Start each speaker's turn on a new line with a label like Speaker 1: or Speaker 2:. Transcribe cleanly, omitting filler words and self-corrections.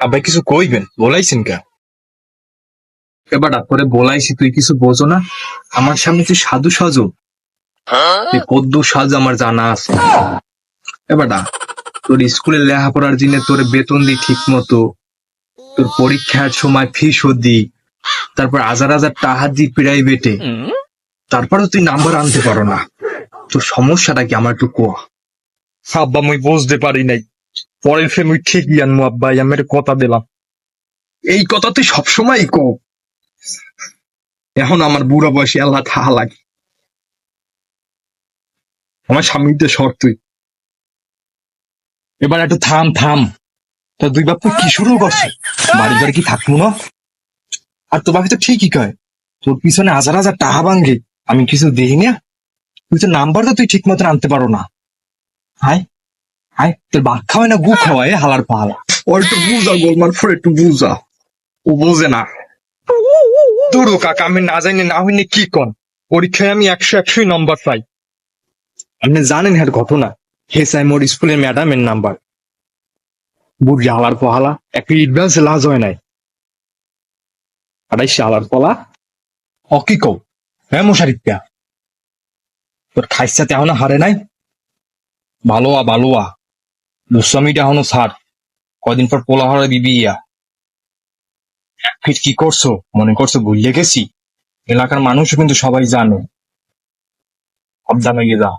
Speaker 1: আব্বাই কিছু কইবেন, বলাইছেন কে? এবার করে বলাইছি, তুই কিছু বোঝো না? আমার সামনে তুই সাধু সাজো, তুই কদ্দু সাজ আমার জানা আছে। এবার তোর স্কুলে লেখাপড়ার জন্য তোর বেতন দিই ঠিক মতো, তোর পরীক্ষার সময় ফিস দি, তারপর হাজার হাজার টাকা দি প্রাইভেটে, তারপরেও তুই নাম্বার আনতে পারো না। তোর সমস্যাটা কি আমার একটু কোয়া। আব্বা মুই বুঝতে পারি নাই, পরের ফে মুই ঠিকই আনবো আব্বা, আমার কথা দিলাম। এই কথা তুই সবসময় কো। এখন আমার বুড়া বয়সে আল্লাহ থাহা লাগে, আমার স্বামীতে সর তুই। এবার একটু থাম থাম, তা দুই বাপ কি শুরু করছে? বাড়ি বাড়ি কি থাকবো না? আর তোর বাপি তো ঠিকই কয়, তোর পিছনে হাজার হাজার টাকা ভাঙ্গে, আমি কিছু দেখি না। তুই তো নাম্বার তো তুই ঠিক মতন আনতে পারো না। হাই হাই, তোর ভাত খাওয়াই না গু খাওয়াই হালার পাহালা। ও একটু বুঝা গোলমার ফোর, একটু বুঝা। ও বোঝে না। দূর কাকা, আমি না জানি না হইনি কি কন, পরীক্ষায় আমি 100-100 নম্বর পাই। আপনি জানেন হ্যাঁ ঘটনা, হে চাই মোর স্কুলের ম্যাডামের নাম্বার। বুড়ি হালার পহালা, একটা অ্যাডভান্স লাজ হয় নাই। আড়াইশে হালার পলা অকি কও, হ্যাঁ মশারি প্যা তোর খাইসাতে এখনো হারে নাই। ভালোয়া ভালোয়া, দুঃস্বামীটা এখনো ছাড়, কয়দিন পর পোলা হারা দিবি ইয়া। ফির কি করছো মনে করছো ভুলিয়ে গেছি? এলাকার মানুষও কিন্তু সবাই জানে, সাবধান হয়ে যা।